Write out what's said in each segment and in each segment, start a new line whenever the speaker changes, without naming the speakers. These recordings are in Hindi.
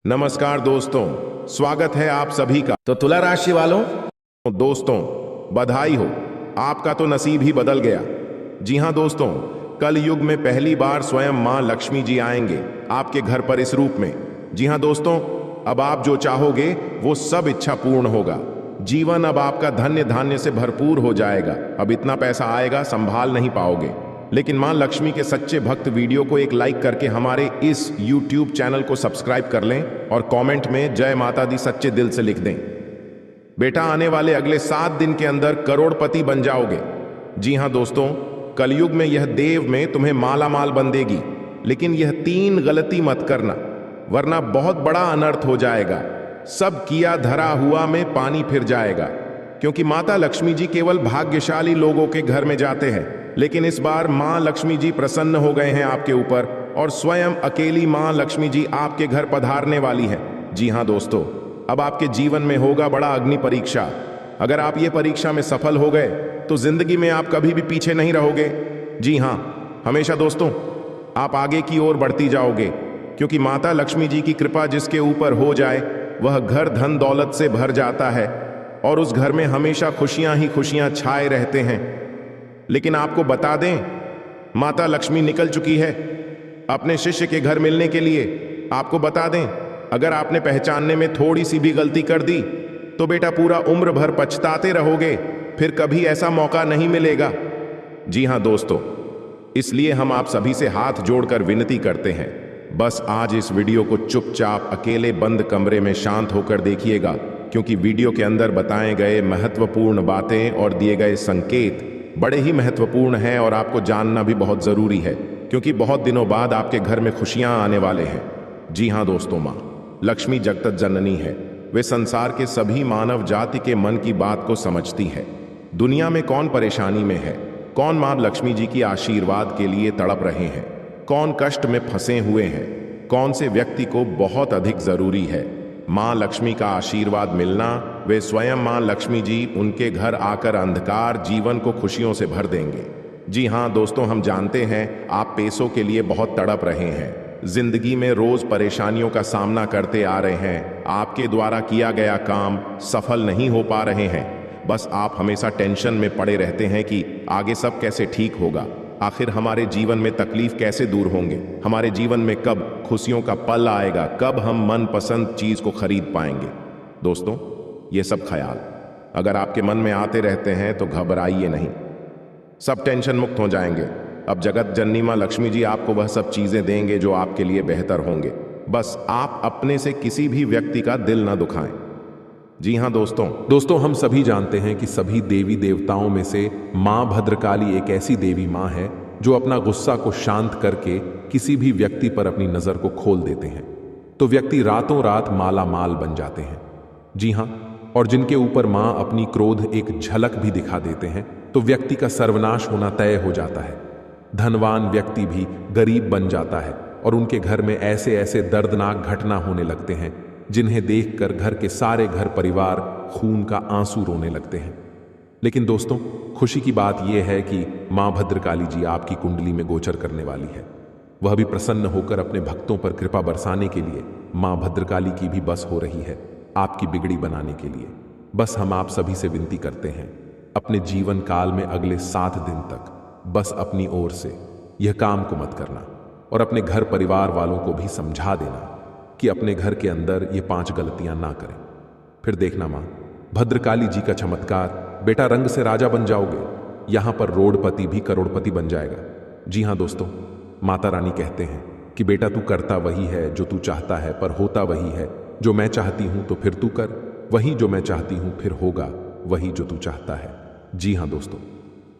नमस्कार दोस्तों, स्वागत है आप सभी का। तो तुला राशि वालों, दोस्तों बधाई हो, आपका तो नसीब ही बदल गया। जी हां दोस्तों, कल युग में पहली बार स्वयं मां लक्ष्मी जी आएंगे आपके घर पर इस रूप में। जी हां दोस्तों, अब आप जो चाहोगे वो सब इच्छा पूर्ण होगा। जीवन अब आपका धन्य धान्य से भरपूर हो जाएगा। अब इतना पैसा आएगा संभाल नहीं पाओगे। लेकिन मां लक्ष्मी के सच्चे भक्त वीडियो को एक लाइक करके हमारे इस YouTube चैनल को सब्सक्राइब कर लें और कमेंट में जय माता दी सच्चे दिल से लिख दें। बेटा, आने वाले अगले 7 दिन के अंदर करोड़पति बन जाओगे। जी हां दोस्तों, कलयुग में यह देव में तुम्हें माला माल बन देगी। लेकिन यह 3 गलती मत करना, वरना बहुत बड़ा अनर्थ हो जाएगा। सब किया धरा हुआ में पानी फिर जाएगा। क्योंकि माता लक्ष्मी जी केवल भाग्यशाली लोगों के घर में जाते हैं, लेकिन इस बार मां लक्ष्मी जी प्रसन्न हो गए हैं आपके ऊपर और स्वयं अकेली मां लक्ष्मी जी आपके घर पधारने वाली है। जी हां दोस्तों, अब आपके जीवन में होगा बड़ा अग्नि परीक्षा। अगर आप ये परीक्षा में सफल हो गए तो जिंदगी में आप कभी भी पीछे नहीं रहोगे। जी हां, हमेशा दोस्तों आप आगे की ओर बढ़ती जाओगे। क्योंकि माता लक्ष्मी जी की कृपा जिसके ऊपर हो जाए वह घर धन दौलत से भर जाता है और उस घर में हमेशा खुशियां ही खुशियां छाए रहते हैं। लेकिन आपको बता दें, माता लक्ष्मी निकल चुकी है अपने शिष्य के घर मिलने के लिए। आपको बता दें, अगर आपने पहचानने में थोड़ी सी भी गलती कर दी तो बेटा पूरा उम्र भर पछताते रहोगे, फिर कभी ऐसा मौका नहीं मिलेगा। जी हां दोस्तों, इसलिए हम आप सभी से हाथ जोड़कर विनती करते हैं, बस आज इस वीडियो को चुपचाप अकेले बंद कमरे में शांत होकर देखिएगा। क्योंकि वीडियो के अंदर बताए गए महत्वपूर्ण बातें और दिए गए संकेत बड़े ही महत्वपूर्ण हैं और आपको जानना भी बहुत जरूरी है। क्योंकि बहुत दिनों बाद आपके घर में खुशियां आने वाले हैं। जी हां दोस्तों, मां लक्ष्मी जगत जननी है। वे संसार के सभी मानव जाति के मन की बात को समझती है। दुनिया में कौन परेशानी में है, कौन मां लक्ष्मी जी की आशीर्वाद के लिए तड़प रहे हैं, कौन कष्ट में फंसे हुए हैं, कौन से व्यक्ति को बहुत अधिक जरूरी है मां लक्ष्मी का आशीर्वाद मिलना, वे स्वयं मां लक्ष्मी जी उनके घर आकर अंधकार जीवन को खुशियों से भर देंगे। जी हां दोस्तों, हम जानते हैं आप पैसों के लिए बहुत तड़प रहे हैं, जिंदगी में रोज परेशानियों का सामना करते आ रहे हैं, आपके द्वारा किया गया काम सफल नहीं हो पा रहे हैं। बस आप हमेशा टेंशन में पड़े रहते हैं कि आगे सब कैसे ठीक होगा, आखिर हमारे जीवन में तकलीफ कैसे दूर होंगे, हमारे जीवन में कब खुशियों का पल आएगा, कब हम मनपसंद चीज को खरीद पाएंगे। दोस्तों, ये सब ख्याल अगर आपके मन में आते रहते हैं तो घबराइए नहीं, सब टेंशन मुक्त हो जाएंगे। अब जगत जननी मां लक्ष्मी जी आपको वह सब चीजें देंगे जो आपके लिए बेहतर होंगे। बस आप अपने से किसी भी व्यक्ति का दिल ना दुखाएं। जी हां दोस्तों, हम सभी जानते हैं कि सभी देवी देवताओं में से मां भद्रकाली एक ऐसी देवी मां है जो अपना गुस्सा को शांत करके किसी भी व्यक्ति पर अपनी नजर को खोल देते हैं तो व्यक्ति रातों रात माला माल बन जाते हैं। जी हां, और जिनके ऊपर मां अपनी क्रोध एक झलक भी दिखा देते हैं तो व्यक्ति का सर्वनाश होना तय हो जाता है। धनवान व्यक्ति भी गरीब बन जाता है और उनके घर में ऐसे ऐसे दर्दनाक घटना होने लगते हैं जिन्हें देखकर घर के सारे घर परिवार खून का आंसू रोने लगते हैं। लेकिन दोस्तों, खुशी की बात यह है कि मां भद्रकाली जी आपकी कुंडली में गोचर करने वाली है। वह भी प्रसन्न होकर अपने भक्तों पर कृपा बरसाने के लिए मां भद्रकाली की भी बस हो रही है आपकी बिगड़ी बनाने के लिए। बस हम आप सभी से विनती करते हैं, अपने जीवन काल में अगले 7 दिन तक बस अपनी ओर से यह काम को मत करना और अपने घर परिवार वालों को भी समझा देना कि अपने घर के अंदर ये 5 गलतियां ना करें। फिर देखना मां भद्रकाली जी का चमत्कार, बेटा रंग से राजा बन जाओगे, यहां पर रोडपति भी करोड़पति बन जाएगा। जी हां दोस्तों, माता रानी कहते हैं कि बेटा तू करता वही है जो तू चाहता है, पर होता वही है जो मैं चाहती हूं, तो फिर तू कर वही जो मैं चाहती हूं, फिर होगा वही जो तू चाहता है। जी हां दोस्तों,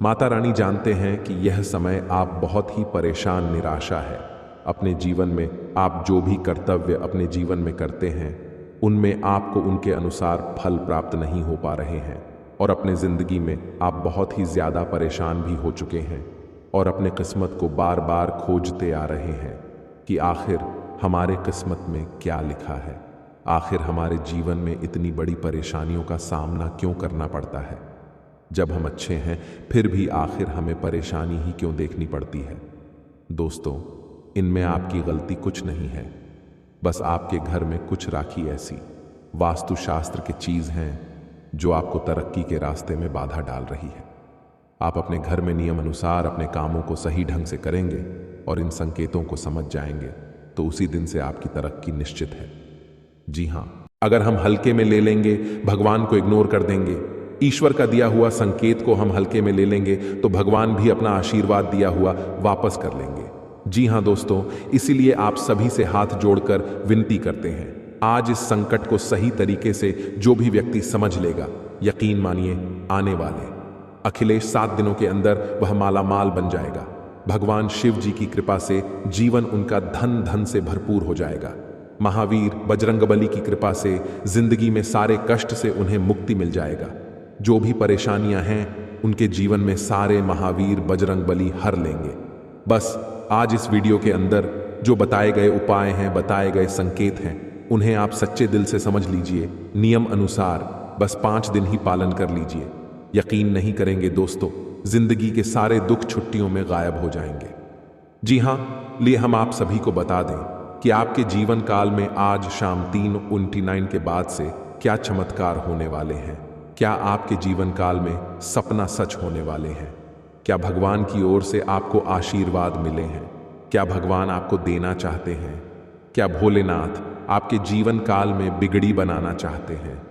माता रानी जानते हैं कि यह समय आप बहुत ही परेशान निराशा है। अपने जीवन में आप जो भी कर्तव्य अपने जीवन में करते हैं उनमें आपको उनके अनुसार फल प्राप्त नहीं हो पा रहे हैं और अपने जिंदगी में आप बहुत ही ज्यादा परेशान भी हो चुके हैं और अपने किस्मत को बार बार खोजते आ रहे हैं कि आखिर हमारे किस्मत में क्या लिखा है, आखिर हमारे जीवन में इतनी बड़ी परेशानियों का सामना क्यों करना पड़ता है। जब हम अच्छे हैं फिर भी आखिर हमें परेशानी ही क्यों देखनी पड़ती है। दोस्तों, इनमें आपकी गलती कुछ नहीं है,
बस आपके घर में कुछ राखी ऐसी वास्तुशास्त्र की चीज हैं जो आपको तरक्की के रास्ते में बाधा डाल रही है। आप अपने घर में नियम अनुसार अपने कामों को सही ढंग से करेंगे और इन संकेतों को समझ जाएंगे तो उसी दिन से आपकी तरक्की निश्चित है। जी हाँ, अगर हम हल्के में ले लेंगे, भगवान को इग्नोर कर देंगे, ईश्वर का दिया हुआ संकेत को हम हल्के में ले लेंगे तो भगवान भी अपना आशीर्वाद दिया हुआ वापस कर लेंगे। जी हाँ दोस्तों, इसीलिए आप सभी से हाथ जोड़कर विनती करते हैं, आज इस संकट को सही तरीके से जो भी व्यक्ति समझ लेगा, यकीन मानिए आने वाले अखिलेश 7 दिनों के अंदर वह मालामाल बन जाएगा। भगवान शिव जी की कृपा से जीवन उनका धन धन से भरपूर हो जाएगा। महावीर बजरंगबली की कृपा से जिंदगी में सारे कष्ट से उन्हें मुक्ति मिल जाएगा। जो भी परेशानियां हैं उनके जीवन में सारे महावीर बजरंगबली हर लेंगे। बस आज इस वीडियो के अंदर जो बताए गए उपाय हैं, बताए गए संकेत हैं, उन्हें आप सच्चे दिल से समझ लीजिए, नियम अनुसार बस 5 दिन ही पालन कर लीजिए। यकीन नहीं करेंगे दोस्तों, जिंदगी के सारे दुख छुट्टियों में गायब हो जाएंगे। जी हाँ, लिए हम आप सभी को बता दें कि आपके जीवन काल में आज शाम 3:29 के बाद से क्या चमत्कार होने वाले हैं। क्या आपके जीवन काल में सपना सच होने वाले हैं? क्या भगवान की ओर से आपको आशीर्वाद मिले हैं? क्या भगवान आपको देना चाहते हैं? क्या भोलेनाथ आपके जीवन काल में बिगड़ी बनाना चाहते हैं?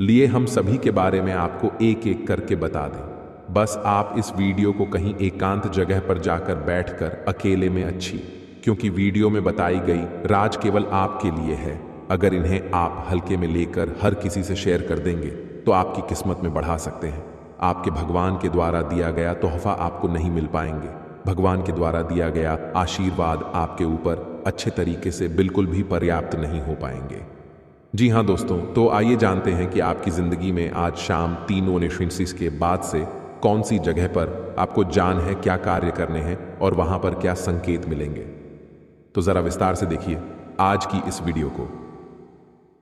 लिए हम सभी के बारे में आपको एक एक करके बता दें। बस आप इस वीडियो को कहीं एकांत जगह पर जाकर बैठकर अकेले में अच्छी, क्योंकि वीडियो में बताई गई राज केवल आपके लिए है। अगर इन्हें आप हल्के में लेकर हर किसी से शेयर कर देंगे तो आपकी किस्मत में बढ़ा सकते हैं। आपके भगवान के द्वारा दिया गया तोहफा आपको नहीं मिल पाएंगे। भगवान के द्वारा दिया गया आशीर्वाद आपके ऊपर अच्छे तरीके से बिल्कुल भी पर्याप्त नहीं हो पाएंगे। जी हाँ दोस्तों, तो आइए जानते हैं कि आपकी जिंदगी में आज शाम 3:29 के बाद से कौन सी जगह पर आपको जान है, क्या कार्य करने हैं और वहां पर क्या संकेत मिलेंगे। तो जरा विस्तार से देखिए आज की इस वीडियो को।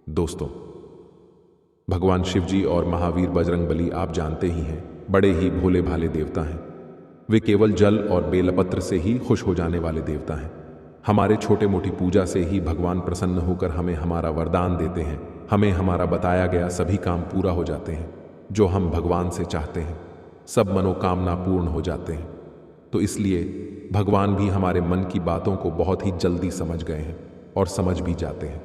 दोस्तों, भगवान शिव जी और महावीर बजरंगबली आप जानते ही हैं, बड़े ही भोले भाले देवता हैं। वे केवल जल और बेलपत्र से ही खुश हो जाने वाले देवता हैं। हमारे छोटे मोटी पूजा से ही भगवान प्रसन्न होकर हमें हमारा वरदान देते हैं। हमें हमारा बताया गया सभी काम पूरा हो जाते हैं जो हम भगवान से चाहते हैं। सब मनोकामना पूर्ण हो जाते हैं। तो इसलिए भगवान भी हमारे मन की बातों को बहुत ही जल्दी समझ गए हैं और समझ भी जाते हैं।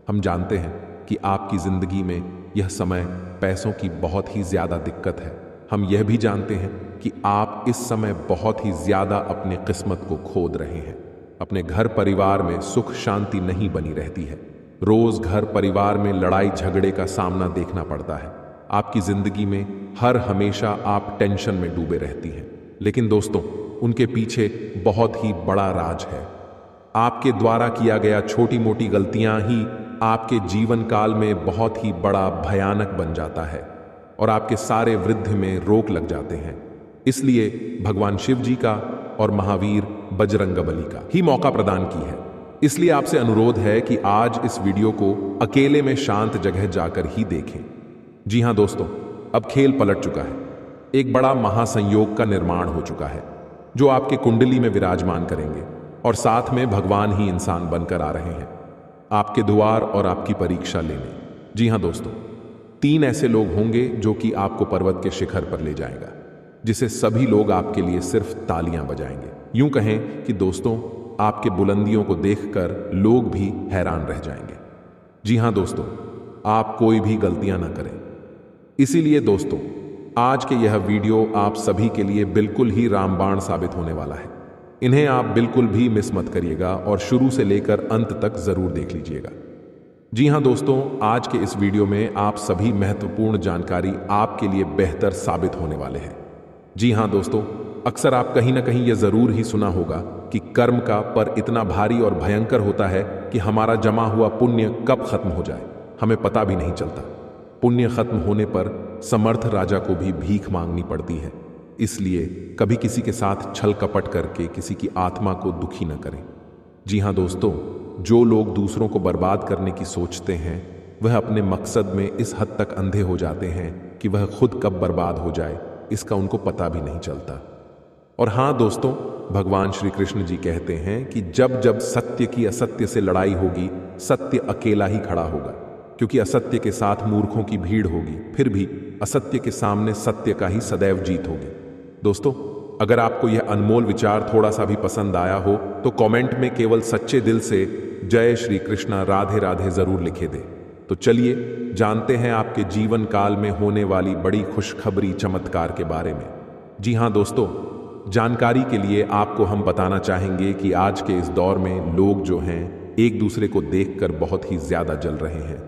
हम जानते हैं कि आपकी जिंदगी में यह समय पैसों की बहुत ही ज्यादा दिक्कत है। हम यह भी जानते हैं कि आप इस समय बहुत ही ज्यादा अपनी किस्मत को खोद रहे हैं। अपने घर परिवार में सुख शांति नहीं बनी रहती है। रोज घर परिवार में लड़ाई झगड़े का सामना देखना पड़ता है। आपकी जिंदगी में हर हमेशा आप टेंशन में डूबे रहती हैं। लेकिन दोस्तों, उनके पीछे बहुत ही बड़ा राज है। आपके द्वारा किया गया छोटी मोटी गलतियां ही आपके जीवन काल में बहुत ही बड़ा भयानक बन जाता है और आपके सारे वृद्धि में रोक लग जाते हैं। इसलिए भगवान शिव जी का और महावीर बजरंगबली का ही मौका प्रदान की है। इसलिए आपसे अनुरोध है कि आज इस वीडियो को अकेले में शांत जगह जाकर ही देखें। जी हां दोस्तों, अब खेल पलट चुका है। एक बड़ा महासंयोग का निर्माण हो चुका है जो आपके कुंडली में विराजमान करेंगे और साथ में भगवान ही इंसान बनकर आ रहे हैं आपके द्वार और आपकी परीक्षा लेने। जी हां दोस्तों, 3 ऐसे लोग होंगे जो कि आपको पर्वत के शिखर पर ले जाएगा, जिसे सभी लोग आपके लिए सिर्फ तालियां बजाएंगे। यूं कहें कि दोस्तों, आपके बुलंदियों को देखकर लोग भी हैरान रह जाएंगे। जी हां दोस्तों, आप कोई भी गलतियां ना करें। इसीलिए दोस्तों, आज के यह वीडियो आप सभी के लिए बिल्कुल ही रामबाण साबित होने वाला है। इन्हें आप बिल्कुल भी मिस मत करिएगा और शुरू से लेकर अंत तक जरूर देख लीजिएगा। जी हां दोस्तों, आज के इस वीडियो में आप सभी महत्वपूर्ण जानकारी आपके लिए बेहतर साबित होने वाले हैं। जी हां दोस्तों, अक्सर आप कहीं ना कहीं यह जरूर ही सुना होगा कि कर्म का पर इतना भारी और भयंकर होता है कि हमारा जमा हुआ पुण्य कब खत्म हो जाए हमें पता भी नहीं चलता। पुण्य खत्म होने पर समर्थ राजा को भी भीख मांगनी पड़ती है। इसलिए कभी किसी के साथ छल कपट करके किसी की आत्मा को दुखी न करें। जी हां दोस्तों, जो लोग दूसरों को बर्बाद करने की सोचते हैं वह अपने मकसद में इस हद तक अंधे हो जाते हैं कि वह खुद कब बर्बाद हो जाए इसका उनको पता भी नहीं चलता। और हां दोस्तों, भगवान श्री कृष्ण जी कहते हैं कि जब जब सत्य की असत्य से लड़ाई होगी सत्य अकेला ही खड़ा होगा, क्योंकि असत्य के साथ मूर्खों की भीड़ होगी। फिर भी असत्य के सामने सत्य का ही सदैव जीत होगी। दोस्तों, अगर आपको यह अनमोल विचार थोड़ा सा भी पसंद आया हो तो कमेंट में केवल सच्चे दिल से जय श्री कृष्णा राधे राधे जरूर लिखे दे। तो चलिए जानते हैं आपके जीवन काल में होने वाली बड़ी खुशखबरी चमत्कार के बारे में। जी हाँ दोस्तों, जानकारी के लिए आपको हम बताना चाहेंगे कि आज के इस दौर में लोग जो हैं एक दूसरे को देखकर बहुत ही ज्यादा जल रहे हैं।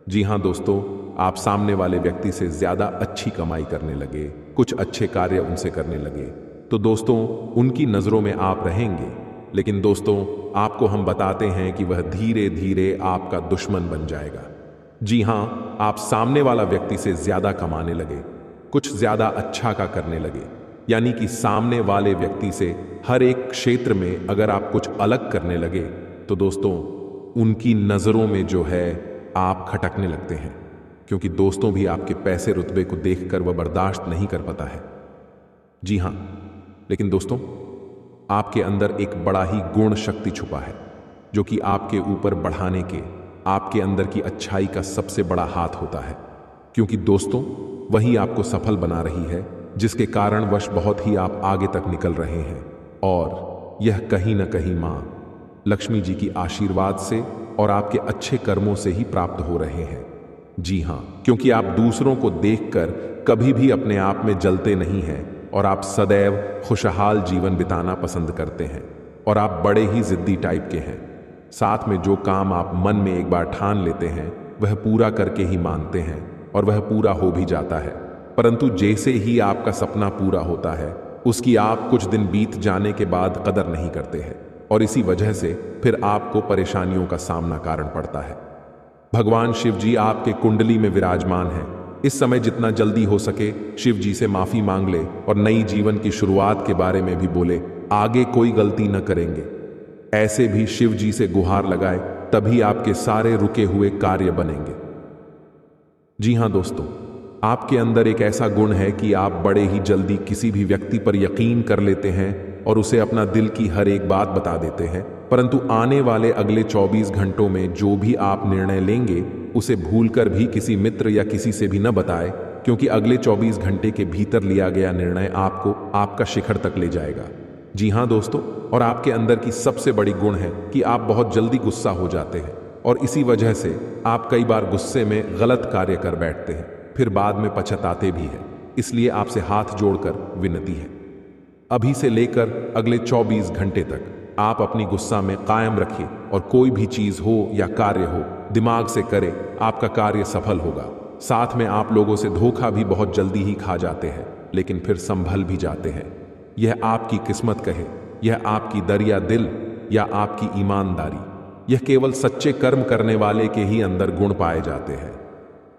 जी हाँ दोस्तों, आप सामने वाले व्यक्ति से ज्यादा अच्छी कमाई करने लगे, कुछ अच्छे कार्य उनसे करने लगे, तो दोस्तों उनकी नजरों में आप रहेंगे। लेकिन दोस्तों, आपको हम बताते हैं कि वह धीरे धीरे आपका दुश्मन बन जाएगा। जी हाँ, आप सामने वाला व्यक्ति से ज्यादा कमाने लगे, कुछ ज्यादा अच्छा का करने लगे, यानी कि सामने वाले व्यक्ति से हर एक क्षेत्र में अगर आप कुछ अलग करने लगे तो दोस्तों उनकी नजरों में जो है आप खटकने लगते हैं, क्योंकि दोस्तों भी आपके पैसे रुतबे को देखकर वह बर्दाश्त नहीं कर पाता है। जी हाँ, लेकिन दोस्तों आपके अंदर एक बड़ा ही गुण शक्ति छुपा है, जो कि आपके ऊपर बढ़ाने के आपके अंदर की अच्छाई का सबसे बड़ा हाथ होता है। क्योंकि दोस्तों वही आपको सफल बना रही है, जिसके कारणवश बहुत ही आप आगे तक निकल रहे हैं, और यह कहीं ना कहीं मां लक्ष्मी जी की आशीर्वाद से और आपके अच्छे कर्मों से ही प्राप्त हो रहे हैं। जी हाँ, क्योंकि आप दूसरों को देखकर कभी भी अपने आप में जलते नहीं हैं और आप सदैव खुशहाल जीवन बिताना पसंद करते हैं, और आप बड़े ही जिद्दी टाइप के हैं। साथ में जो काम आप मन में एक बार ठान लेते हैं वह पूरा करके ही मानते हैं, और वह पूरा हो भी जाता है। परंतु जैसे ही आपका सपना पूरा होता है उसकी आप कुछ दिन बीत जाने के बाद कदर नहीं करते हैं, और इसी वजह से फिर आपको परेशानियों का सामना कारण पड़ता है। भगवान शिव जी आपके कुंडली में विराजमान हैं। इस समय जितना जल्दी हो सके शिव जी से माफी मांग ले और नई जीवन की शुरुआत के बारे में भी बोले, आगे कोई गलती न करेंगे। ऐसे भी शिव जी से गुहार लगाए, तभी आपके सारे रुके हुए कार्य बनेंगे। जी हाँ दोस्तों, आपके अंदर एक ऐसा गुण है कि आप बड़े ही जल्दी किसी भी व्यक्ति पर यकीन कर लेते हैं और उसे अपना दिल की हर एक बात बता देते हैं। परंतु आने वाले अगले 24 घंटों में जो भी आप निर्णय लेंगे उसे भूलकर भी किसी मित्र या किसी से भी न बताएं, क्योंकि अगले 24 घंटे के भीतर लिया गया निर्णय आपको आपका शिखर तक ले जाएगा। जी हाँ दोस्तों, और आपके अंदर की सबसे बड़ी गुण है कि आप बहुत जल्दी गुस्सा हो जाते हैं, और इसी वजह से आप कई बार गुस्से में गलत कार्य कर बैठते हैं, फिर बाद में पछताते भी हैं। इसलिए आपसे हाथ जोड़कर विनती है, अभी से लेकर अगले 24 घंटे तक आप अपनी गुस्सा में कायम रखिए, और कोई भी चीज हो या कार्य हो दिमाग से करें, आपका कार्य सफल होगा। साथ में आप लोगों से धोखा भी बहुत जल्दी ही खा जाते हैं, लेकिन फिर संभल भी जाते हैं। यह आपकी किस्मत कहे, यह आपकी दरिया दिल या आपकी ईमानदारी, यह केवल सच्चे कर्म करने वाले के ही अंदर गुण पाए जाते हैं।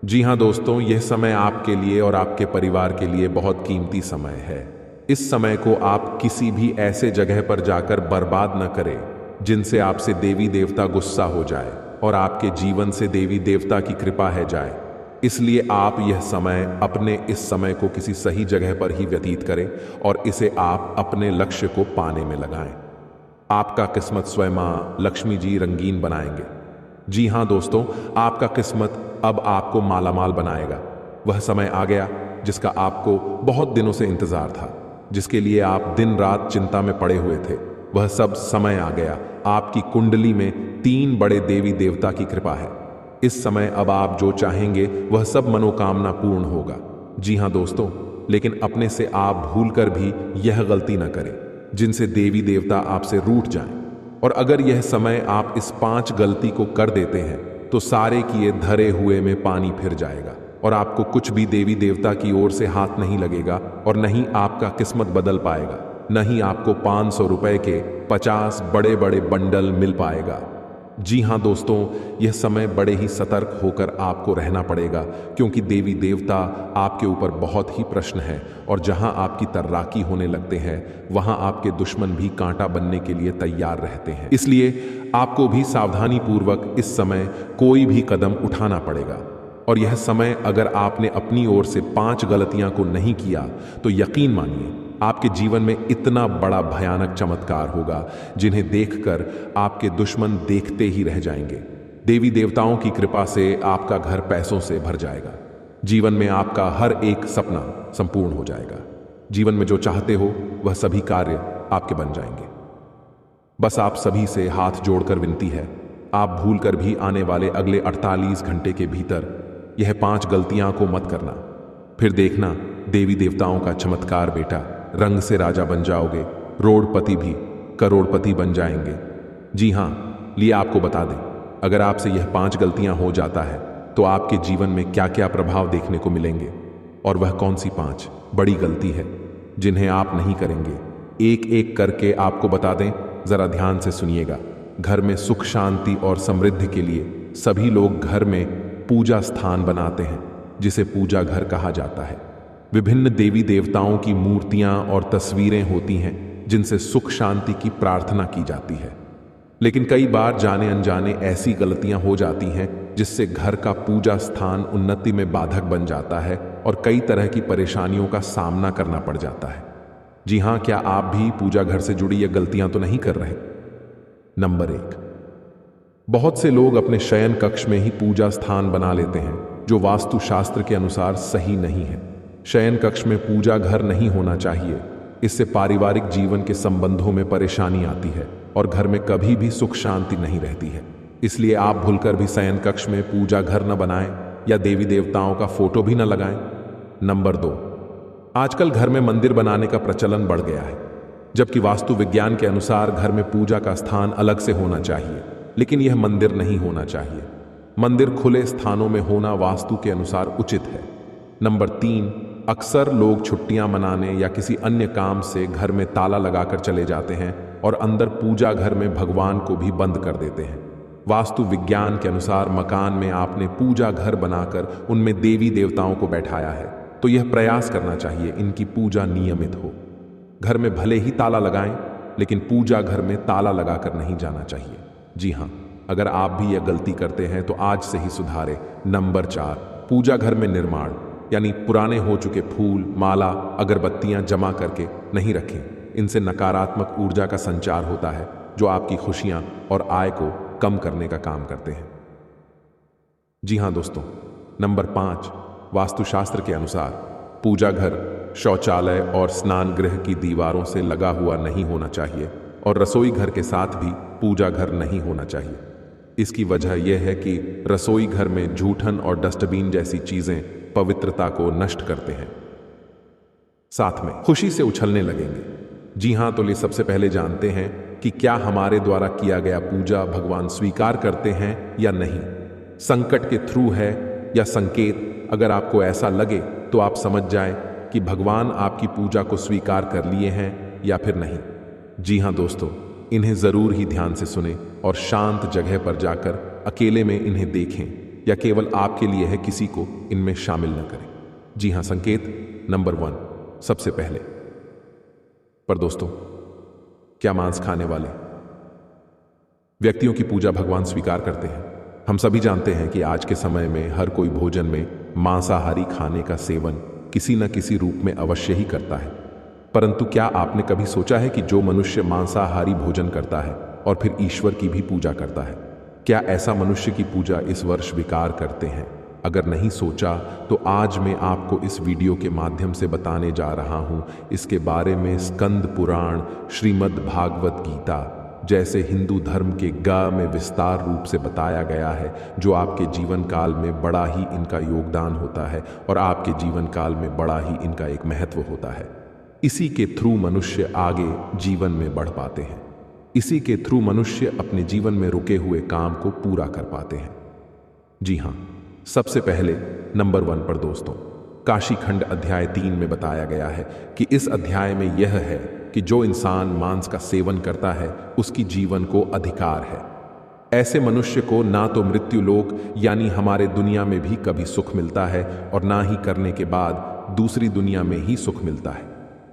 जी हाँ दोस्तों, यह समय आपके लिए और आपके परिवार के लिए बहुत कीमती समय है। इस समय को आप किसी भी ऐसे जगह पर जाकर बर्बाद न करें जिनसे आपसे देवी देवता गुस्सा हो जाए और आपके जीवन से देवी देवता की कृपा है जाए। इसलिए आप यह समय अपने इस समय को किसी सही जगह पर ही व्यतीत करें और इसे आप अपने लक्ष्य को पाने में लगाएं। आपका किस्मत स्वयं मां लक्ष्मी जी रंगीन बनाएंगे। जी हाँ दोस्तों, आपका किस्मत अब आपको मालामाल बनाएगा। वह समय आ गया जिसका आपको बहुत दिनों से इंतजार था, जिसके लिए आप दिन रात चिंता में पड़े हुए थे। वह सब समय आ गया। आपकी कुंडली में 3 बड़े देवी देवता की कृपा है। इस समय अब आप जो चाहेंगे वह सब मनोकामना पूर्ण होगा। जी हाँ दोस्तों, लेकिन अपने से आप भूलकर भी यह गलती न करें जिनसे देवी देवता आपसे रूठ जाएं। और अगर यह समय आप इस 5 गलती को कर देते हैं तो सारे किए धरे हुए में पानी फिर जाएगा और आपको कुछ भी देवी देवता की ओर से हाथ नहीं लगेगा, और न ही आपका किस्मत बदल पाएगा, न ही आपको 500 रुपए के 50 बड़े बड़े बंडल मिल पाएगा। जी हाँ दोस्तों, यह समय बड़े ही सतर्क होकर आपको रहना पड़ेगा, क्योंकि देवी देवता आपके ऊपर बहुत ही प्रश्न है, और जहां आपकी तर्राकी होने लगते हैं वहां आपके दुश्मन भी कांटा बनने के लिए तैयार रहते हैं। इसलिए आपको भी सावधानी पूर्वक इस समय कोई भी कदम उठाना पड़ेगा। और यह समय अगर आपने अपनी ओर से 5 गलतियां को नहीं किया तो यकीन मानिए आपके जीवन में इतना बड़ा भयानक चमत्कार होगा जिन्हें देखकर आपके दुश्मन देखते ही रह जाएंगे। देवी देवताओं की कृपा से आपका घर पैसों से भर जाएगा। जीवन में आपका हर एक सपना संपूर्ण हो जाएगा। जीवन में जो चाहते हो वह सभी कार्य आपके बन जाएंगे। बस आप सभी से हाथ जोड़कर विनती है, आप भूलकर भी आने वाले अगले 48 घंटे के भीतर यह 5 गलतियां को मत करना। फिर देखना देवी देवताओं का चमत्कार बेटा, रंग से राजा बन जाओगे, रोडपति भी करोड़पति बन जाएंगे। जी हां, लिए आपको बता दें, अगर आपसे यह 5 गलतियां हो जाता है तो आपके जीवन में क्या क्या प्रभाव देखने को मिलेंगे और वह कौन सी 5 बड़ी गलती है जिन्हें आप नहीं करेंगे, एक एक करके आपको बता दें। जरा ध्यान से सुनिएगा। घर में सुख शांति और समृद्धि के लिए सभी लोग घर में पूजा स्थान बनाते हैं जिसे पूजा घर कहा जाता है। विभिन्न देवी देवताओं की मूर्तियां और तस्वीरें होती हैं जिनसे सुख शांति की प्रार्थना की जाती है। लेकिन कई बार जाने अनजाने ऐसी गलतियां हो जाती हैं जिससे घर का पूजा स्थान उन्नति में बाधक बन जाता है और कई तरह की परेशानियों का सामना करना पड़ जाता है। जी हां, क्या आप भी पूजा घर से जुड़ी ये गलतियां तो नहीं कर रहे? नंबर 1, बहुत से लोग अपने शयन कक्ष में ही पूजा स्थान बना लेते हैं जो वास्तु शास्त्र के अनुसार सही नहीं है। शयन कक्ष में पूजा घर नहीं होना चाहिए। इससे पारिवारिक जीवन के संबंधों में परेशानी आती है और घर में कभी भी सुख शांति नहीं रहती है। इसलिए आप भूलकर भी शयन कक्ष में पूजा घर न बनाएं या देवी देवताओं का फोटो भी न लगाएं। नंबर 2, आजकल घर में मंदिर बनाने का प्रचलन बढ़ गया है, जबकि वास्तु विज्ञान के अनुसार घर में पूजा का स्थान अलग से होना चाहिए, लेकिन यह मंदिर नहीं होना चाहिए। मंदिर खुले स्थानों में होना वास्तु के अनुसार उचित है। नंबर 3, अक्सर लोग छुट्टियां मनाने या किसी अन्य काम से घर में ताला लगाकर चले जाते हैं और अंदर पूजा घर में भगवान को भी बंद कर देते हैं। वास्तु विज्ञान के अनुसार मकान में आपने पूजा घर बनाकर उनमें देवी देवताओं को बैठाया है, तो यह प्रयास करना चाहिए इनकी पूजा नियमित हो। घर में भले ही ताला लगाएं, लेकिन पूजा घर में ताला लगाकर नहीं जाना चाहिए। जी हां, अगर आप भी यह गलती करते हैं तो आज से ही सुधारें। नंबर 4, पूजा घर में निर्माण यानी पुराने हो चुके फूल, माला, अगरबत्तियां जमा करके नहीं रखें। इनसे नकारात्मक ऊर्जा का संचार होता है जो आपकी खुशियां और आय को कम करने का काम करते हैं। जी हां दोस्तों, नंबर 5, वास्तुशास्त्र के अनुसार पूजा घर शौचालय और स्नान गृह की दीवारों से लगा हुआ नहीं होना चाहिए और रसोई घर के साथ भी पूजा घर नहीं होना चाहिए। इसकी वजह यह है कि रसोई घर में जूठन और डस्टबिन जैसी चीजें पवित्रता को नष्ट करते हैं, साथ में खुशी से उछलने लगेंगे। जी हां, तो लिए सबसे पहले जानते हैं कि क्या हमारे द्वारा किया गया पूजा भगवान स्वीकार करते हैं या नहीं। संकट के थ्रू है या संकेत। अगर आपको ऐसा लगे तो आप समझ जाएं कि भगवान आपकी पूजा को स्वीकार कर लिए हैं या फिर नहीं। जी हां दोस्तों, इन्हें जरूर ही ध्यान से सुने और शांत जगह पर जाकर अकेले में इन्हें देखें या केवल आपके लिए है, किसी को इनमें शामिल न करें। जी हां, संकेत नंबर 1, सबसे पहले। पर दोस्तों, क्या मांस खाने वाले व्यक्तियों की पूजा भगवान स्वीकार करते हैं? हम सभी जानते हैं कि आज के समय में हर कोई भोजन में मांसाहारी खाने का सेवन किसी न किसी रूप में अवश्य ही करता है। परंतु क्या आपने कभी सोचा है कि जो मनुष्य मांसाहारी भोजन करता है और फिर ईश्वर की भी पूजा करता है, क्या ऐसा मनुष्य की पूजा इस वर्ष स्वीकार करते हैं? अगर नहीं सोचा तो आज मैं आपको इस वीडियो के माध्यम से बताने जा रहा हूं इसके बारे में। स्कंद पुराण, श्रीमद् भागवत गीता जैसे हिंदू धर्म के गा में विस्तार रूप से बताया गया है, जो आपके जीवन काल में बड़ा ही इनका योगदान होता है और आपके जीवन काल में बड़ा ही इनका एक महत्व होता है। इसी के थ्रू मनुष्य आगे जीवन में बढ़ पाते हैं। इसी के थ्रू मनुष्य अपने जीवन में रुके हुए काम को पूरा कर पाते हैं। जी हां, सबसे पहले नंबर 1 पर दोस्तों, काशी खंड अध्याय 3 में बताया गया है कि इस अध्याय में यह है कि जो इंसान मांस का सेवन करता है उसकी जीवन को अधिकार है। ऐसे मनुष्य को ना तो मृत्यु लोक यानी हमारे दुनिया में भी कभी सुख मिलता है और ना ही करने के बाद दूसरी दुनिया में ही सुख मिलता है।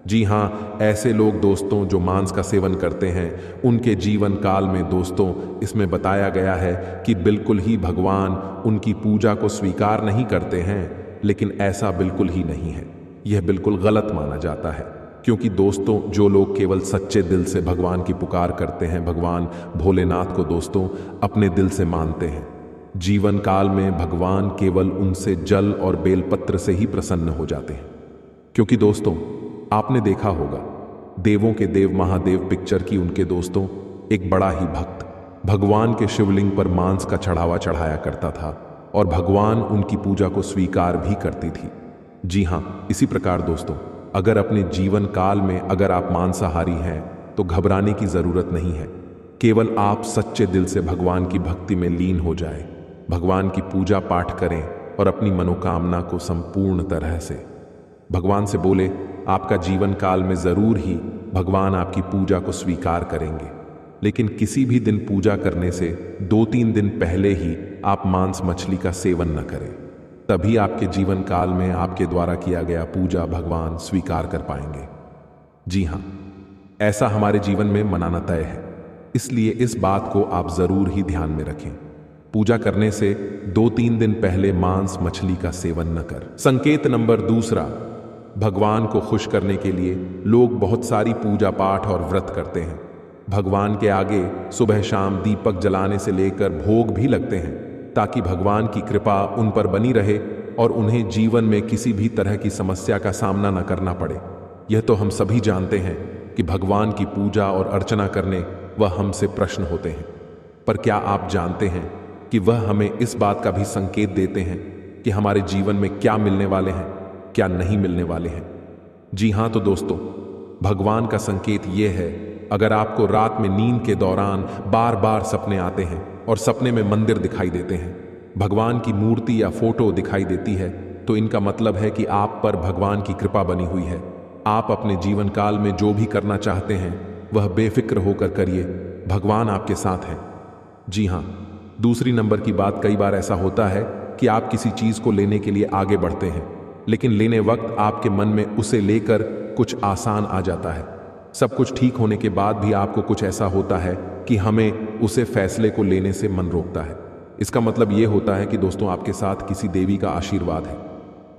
जी हां, ऐसे लोग दोस्तों जो मांस का सेवन करते हैं उनके जीवन काल में दोस्तों इसमें बताया गया है कि बिल्कुल ही भगवान उनकी पूजा को स्वीकार नहीं करते हैं। लेकिन ऐसा बिल्कुल ही नहीं है, यह बिल्कुल गलत माना जाता है। क्योंकि दोस्तों जो लोग केवल सच्चे दिल से भगवान की पुकार करते हैं, भगवान भोलेनाथ को दोस्तों अपने दिल से मानते हैं, जीवन काल में भगवान केवल उनसे जल और बेलपत्र से ही प्रसन्न हो जाते हैं। क्योंकि दोस्तों, आपने देखा होगा, देवों के देव महादेव पिक्चर की उनके दोस्तों एक बड़ा ही भक्त भगवान के शिवलिंग पर मांस का चढ़ावा चढ़ाया करता था और भगवान उनकी पूजा को स्वीकार भी करती थी। जी हाँ, इसी प्रकार दोस्तों, अगर अपने जीवन काल में अगर आप मांसाहारी हैं तो घबराने की जरूरत नहीं है। केवल आप सच्चे दिल से भगवान की भक्ति में लीन हो जाए, भगवान की पूजा पाठ करें और अपनी मनोकामना को संपूर्ण तरह से भगवान से बोले। आपका जीवन काल में जरूर ही भगवान आपकी पूजा को स्वीकार करेंगे। लेकिन किसी भी दिन पूजा करने से 2-3 दिन पहले ही आप मांस मछली का सेवन न करें, तभी आपके जीवन काल में आपके द्वारा किया गया पूजा भगवान स्वीकार कर पाएंगे। जी हाँ, ऐसा हमारे जीवन में मनाना तय है, इसलिए इस बात को आप जरूर ही ध्यान में रखें। पूजा करने से 2-3 दिन पहले मांस मछली का सेवन न कर। संकेत नंबर 2, भगवान को खुश करने के लिए लोग बहुत सारी पूजा पाठ और व्रत करते हैं। भगवान के आगे सुबह शाम दीपक जलाने से लेकर भोग भी लगते हैं, ताकि भगवान की कृपा उन पर बनी रहे और उन्हें जीवन में किसी भी तरह की समस्या का सामना न करना पड़े। यह तो हम सभी जानते हैं कि भगवान की पूजा और अर्चना करने वह हमसे प्रश्न होते हैं, पर क्या आप जानते हैं कि वह हमें इस बात का भी संकेत देते हैं कि हमारे जीवन में क्या मिलने वाले हैं, क्या नहीं मिलने वाले हैं। जी हाँ, तो दोस्तों, भगवान का संकेत यह है, अगर आपको रात में नींद के दौरान बार बार सपने आते हैं और सपने में मंदिर दिखाई देते हैं, भगवान की मूर्ति या फोटो दिखाई देती है, तो इनका मतलब है कि आप पर भगवान की कृपा बनी हुई है। आप अपने जीवन काल में जो भी करना चाहते हैं वह बेफिक्र होकर करिए, भगवान आपके साथ हैं। जी हाँ, दूसरी नंबर की बात, कई बार ऐसा होता है कि आप किसी चीज को लेने के लिए आगे बढ़ते हैं, लेकिन लेने वक्त आपके मन में उसे लेकर कुछ आसान आ जाता है। सब कुछ ठीक होने के बाद भी आपको कुछ ऐसा होता है कि हमें उसे फैसले को लेने से मन रोकता है। इसका मतलब यह होता है कि दोस्तों, आपके साथ किसी देवी का आशीर्वाद है।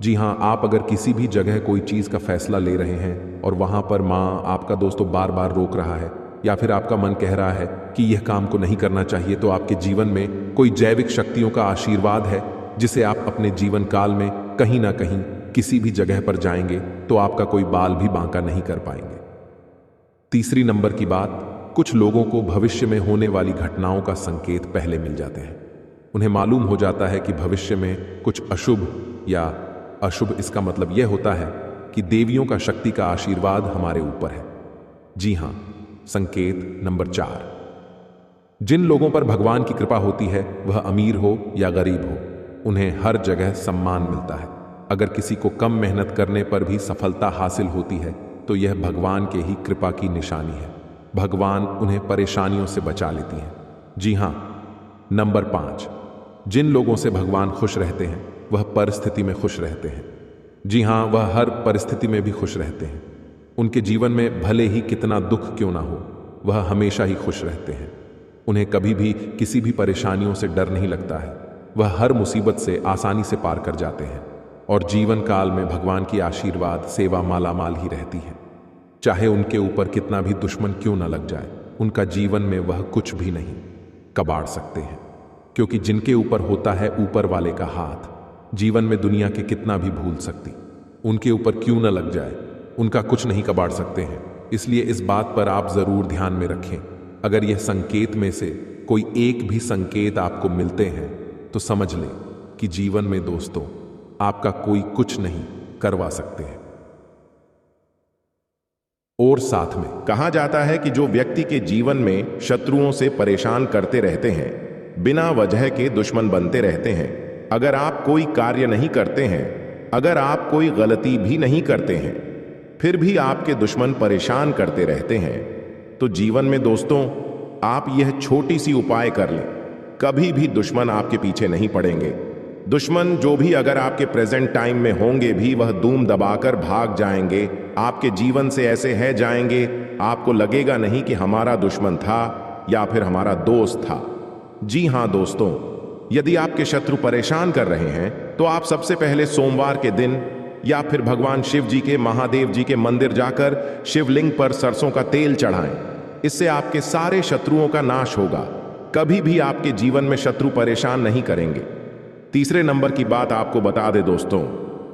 जी हाँ, आप अगर किसी भी जगह कोई चीज का फैसला ले रहे हैं और वहां पर माँ आपका दोस्तों बार बार रोक रहा है, या फिर आपका मन कह रहा है कि यह काम को नहीं करना चाहिए, तो आपके जीवन में कोई जैविक शक्तियों का आशीर्वाद है, जिसे आप अपने जीवन काल में कहीं ना कहीं किसी भी जगह पर जाएंगे तो आपका कोई बाल भी बांका नहीं कर पाएंगे। तीसरी नंबर की बात, कुछ लोगों को भविष्य में होने वाली घटनाओं का संकेत पहले मिल जाते हैं। उन्हें मालूम हो जाता है कि भविष्य में कुछ अशुभ या अशुभ, इसका मतलब यह होता है कि देवियों का शक्ति का आशीर्वाद हमारे ऊपर है। जी हां, संकेत नंबर 4, जिन लोगों पर भगवान की कृपा होती है, वह अमीर हो या गरीब हो, उन्हें हर जगह सम्मान मिलता है। अगर किसी को कम मेहनत करने पर भी सफलता हासिल होती है तो यह भगवान के ही कृपा की निशानी है। भगवान उन्हें परेशानियों से बचा लेती हैं। जी हां, नंबर 5, जिन लोगों से भगवान खुश रहते हैं वह परिस्थिति में खुश रहते हैं। जी हां, वह हर परिस्थिति में भी खुश रहते हैं। उनके जीवन में भले ही कितना दुख क्यों ना हो, वह हमेशा ही खुश रहते हैं। उन्हें कभी भी किसी भी परेशानियों से डर नहीं लगता है। वह हर मुसीबत से आसानी से पार कर जाते हैं और जीवन काल में भगवान की आशीर्वाद सेवा मालामाल ही रहती है। चाहे उनके ऊपर कितना भी दुश्मन क्यों न लग जाए, उनका जीवन में वह कुछ भी नहीं कबाड़ सकते हैं, क्योंकि जिनके ऊपर होता है ऊपर वाले का हाथ, जीवन में दुनिया के कितना भी भूल सकती, उनके ऊपर क्यों न लग जाए, उनका कुछ नहीं कबाड़ सकते हैं। इसलिए इस बात पर आप जरूर ध्यान में रखें। अगर यह संकेत में से कोई एक भी संकेत आपको मिलते हैं तो समझ लें कि जीवन में दोस्तों आपका कोई कुछ नहीं करवा सकते हैं। और साथ में
कहा जाता है कि जो व्यक्ति के जीवन में शत्रुओं से परेशान करते रहते हैं, बिना वजह के दुश्मन बनते रहते हैं, अगर आप कोई कार्य नहीं करते हैं, अगर आप कोई गलती भी नहीं करते हैं, फिर भी आपके दुश्मन परेशान करते रहते हैं, तो जीवन में दोस्तों आप यह छोटी सी उपाय कर लें, कभी भी दुश्मन आपके पीछे नहीं पड़ेंगे। दुश्मन जो भी अगर आपके प्रेजेंट टाइम में होंगे भी, वह धूम दबाकर भाग जाएंगे, आपके जीवन से ऐसे है जाएंगे, आपको लगेगा नहीं कि हमारा दुश्मन था या फिर हमारा दोस्त था। जी हां दोस्तों, यदि आपके शत्रु परेशान कर रहे हैं तो आप सबसे पहले सोमवार के दिन या फिर भगवान शिव जी के, महादेव जी के मंदिर जाकर शिवलिंग पर सरसों का तेल चढ़ाएं। इससे आपके सारे शत्रुओं का नाश होगा कभी भी आपके जीवन में शत्रु परेशान नहीं करेंगे। तीसरे नंबर की बात आपको बता दे दोस्तों,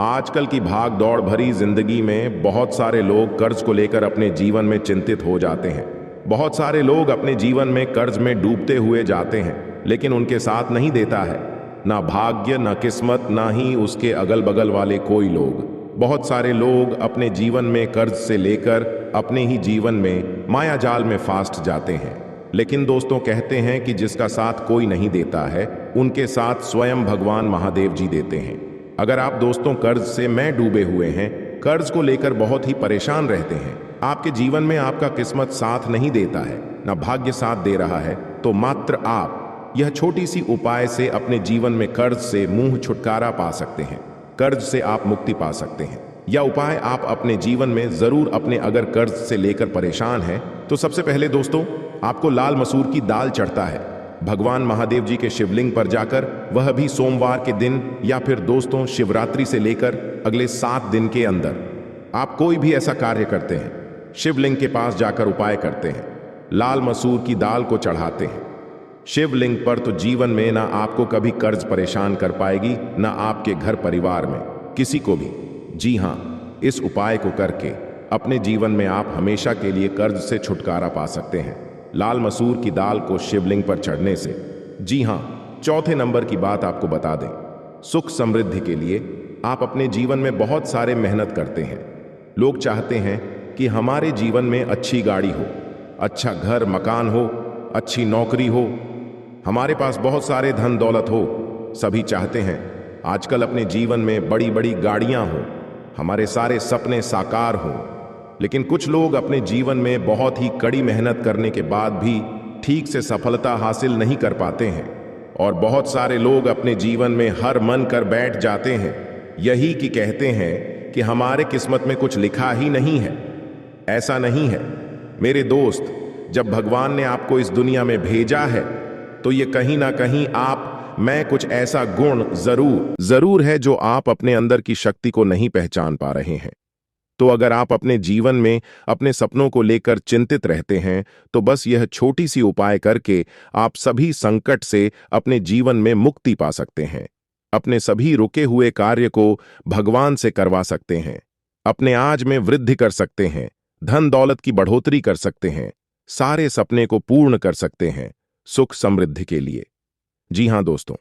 आजकल की भाग दौड़ भरी जिंदगी में बहुत सारे लोग कर्ज को लेकर अपने जीवन में चिंतित हो जाते हैं। बहुत सारे लोग अपने जीवन में कर्ज में डूबते हुए जाते हैं, लेकिन उनके साथ नहीं देता है ना भाग्य, ना किस्मत, ना ही उसके अगल बगल वाले कोई लोग। बहुत सारे लोग अपने जीवन में कर्ज से लेकर अपने ही जीवन में माया जाल में फास्ट जाते हैं। लेकिन दोस्तों कहते हैं कि जिसका साथ कोई नहीं देता है, उनके साथ स्वयं भगवान महादेव जी देते हैं। अगर आप दोस्तों कर्ज से मैं डूबे हुए हैं, कर्ज को लेकर बहुत ही परेशान रहते हैं, आपके जीवन में आपका किस्मत साथ नहीं देता है, ना भाग्य साथ दे रहा है, तो मात्र आप यह छोटी सी उपाय से अपने जीवन में कर्ज से मुंह छुटकारा पा सकते हैं। कर्ज से आप मुक्ति पा सकते हैं। यह उपाय आप अपने जीवन में जरूर अपने अगर कर्ज से लेकर परेशान हैं, तो सबसे पहले दोस्तों आपको लाल मसूर की दाल चढ़ता है भगवान महादेव जी के शिवलिंग पर जाकर, वह भी सोमवार के दिन या फिर दोस्तों शिवरात्रि से लेकर अगले 7 दिन के अंदर आप कोई भी ऐसा कार्य करते हैं, शिवलिंग के पास जाकर उपाय करते हैं, लाल मसूर की दाल को चढ़ाते हैं शिवलिंग पर, तो जीवन में ना आपको कभी कर्ज परेशान कर पाएगी, ना आपके घर परिवार में किसी को भी। जी हाँ, इस उपाय को करके अपने जीवन में आप हमेशा के लिए कर्ज से छुटकारा पा सकते हैं, लाल मसूर की दाल को शिवलिंग पर चढ़ने से। जी हाँ, चौथे नंबर की बात आपको बता दें, सुख समृद्धि के लिए आप अपने जीवन में बहुत सारे मेहनत करते हैं। लोग चाहते हैं कि हमारे जीवन में अच्छी गाड़ी हो, अच्छा घर मकान हो, अच्छी नौकरी हो, हमारे पास बहुत सारे धन दौलत हो। सभी चाहते हैं आजकल अपने जीवन में बड़ी बड़ी गाड़ियां हो, हमारे सारे सपने साकार हों। लेकिन कुछ लोग अपने जीवन में बहुत ही कड़ी मेहनत करने के बाद भी ठीक से सफलता हासिल नहीं कर पाते हैं, और बहुत सारे लोग अपने जीवन में हार मान कर बैठ जाते हैं, यही कि कहते हैं कि हमारे किस्मत में कुछ लिखा ही नहीं है। ऐसा नहीं है मेरे दोस्त, जब भगवान ने आपको इस दुनिया में भेजा है, तो ये कहीं ना कहीं आप में कुछ ऐसा गुण जरूर है जो आप अपने अंदर की शक्ति को नहीं पहचान पा रहे हैं। तो अगर आप अपने जीवन में अपने सपनों को लेकर चिंतित रहते हैं, तो बस यह छोटी सी उपाय करके आप सभी संकट से अपने जीवन में मुक्ति पा सकते हैं, अपने सभी रुके हुए कार्य को भगवान से करवा सकते हैं, अपने आज में वृद्धि कर सकते हैं, धन दौलत की बढ़ोतरी कर सकते हैं, सारे सपने को पूर्ण कर सकते हैं सुख समृद्धि के लिए। जी हां दोस्तों,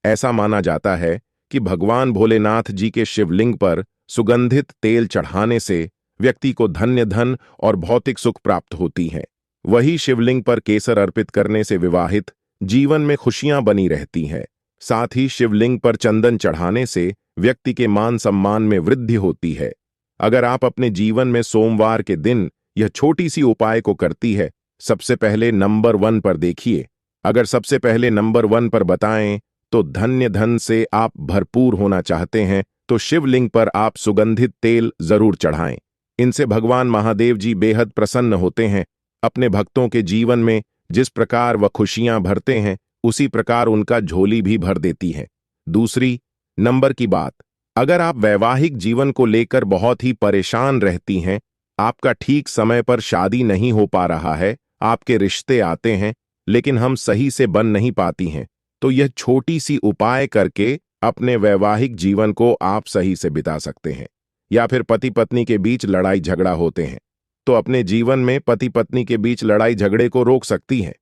ऐसा माना जाता है कि भगवान भोलेनाथ जी के शिवलिंग पर सुगंधित तेल चढ़ाने से व्यक्ति को धन्य धन और भौतिक सुख प्राप्त होती है। वही शिवलिंग पर केसर अर्पित करने से विवाहित जीवन में खुशियां बनी रहती हैं। साथ ही शिवलिंग पर चंदन चढ़ाने से व्यक्ति के मान सम्मान में वृद्धि होती है। अगर आप अपने जीवन में सोमवार के दिन यह छोटी सी उपाय को करती है, सबसे पहले नंबर 1 पर देखिए। अगर सबसे पहले नंबर 1 पर बताएं तो धन्य धन से आप भरपूर होना चाहते हैं, तो शिवलिंग पर आप सुगंधित तेल जरूर चढ़ाएं। इनसे भगवान महादेव जी बेहद प्रसन्न होते हैं। अपने भक्तों के जीवन में जिस प्रकार वह खुशियां भरते हैं, उसी प्रकार उनका झोली भी भर देती है। दूसरी नंबर की बात, अगर आप वैवाहिक जीवन को लेकर बहुत ही परेशान रहती हैं, आपका ठीक समय पर शादी नहीं हो पा रहा है, आपके रिश्ते आते हैं लेकिन हम सही से बन नहीं पाती हैं, तो यह छोटी सी उपाय करके अपने वैवाहिक जीवन को आप सही से बिता सकते हैं। या फिर पति पत्नी के बीच लड़ाई झगड़ा होते हैं, तो अपने जीवन में पति पत्नी के बीच लड़ाई झगड़े को रोक सकती हैं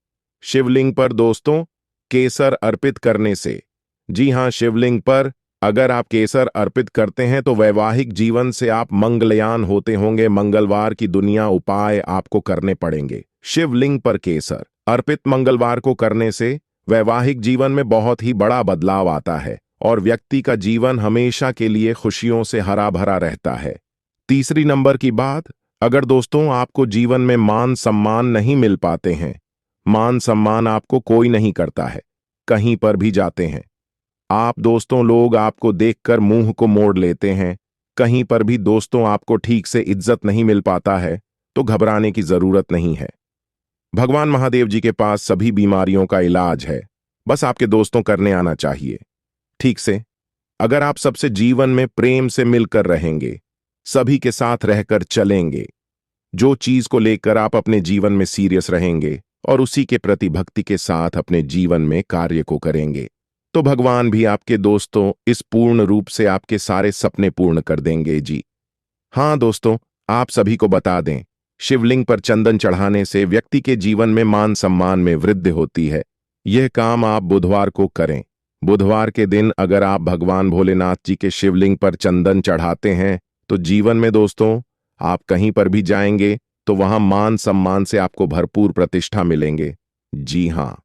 शिवलिंग पर दोस्तों केसर अर्पित करने से। जी हां, शिवलिंग पर अगर आप केसर अर्पित करते हैं तो वैवाहिक जीवन से आप मंगलयान होते होंगे। मंगलवार की दुनिया उपाय आपको करने पड़ेंगे। शिवलिंग पर केसर अर्पित मंगलवार को करने से वैवाहिक जीवन में बहुत ही बड़ा बदलाव आता है और व्यक्ति का जीवन हमेशा के लिए खुशियों से हरा भरा रहता है। तीसरी नंबर की बात, अगर दोस्तों आपको जीवन में मान सम्मान नहीं मिल पाते हैं, मान सम्मान आपको कोई नहीं करता है, कहीं पर भी जाते हैं आप दोस्तों, लोग आपको देखकर मुंह को मोड़ लेते हैं, कहीं पर भी दोस्तों आपको ठीक से इज्जत नहीं मिल पाता है, तो घबराने की जरूरत नहीं है। भगवान महादेव जी के पास सभी बीमारियों का इलाज है, बस आपके दोस्तों करने आना चाहिए ठीक से। अगर आप सबसे जीवन में प्रेम से मिलकर रहेंगे, सभी के साथ रहकर चलेंगे, जो चीज को लेकर आप अपने जीवन में सीरियस रहेंगे, और उसी के प्रति भक्ति के साथ अपने जीवन में कार्य को करेंगे तो भगवान भी आपके दोस्तों इस पूर्ण रूप से आपके सारे सपने पूर्ण कर देंगे जी। हाँ दोस्तों, आप सभी को बता दें, शिवलिंग पर चंदन चढ़ाने से व्यक्ति के जीवन में मान सम्मान में वृद्धि होती है। यह काम आप बुधवार को करें। बुधवार के दिन अगर आप भगवान भोलेनाथ जी के शिवलिंग पर चंदन चढ़ाते हैं तो जीवन में दोस्तों आप कहीं पर भी जाएंगे तो वहां मान सम्मान से आपको भरपूर प्रतिष्ठा मिलेंगे। जी हाँ।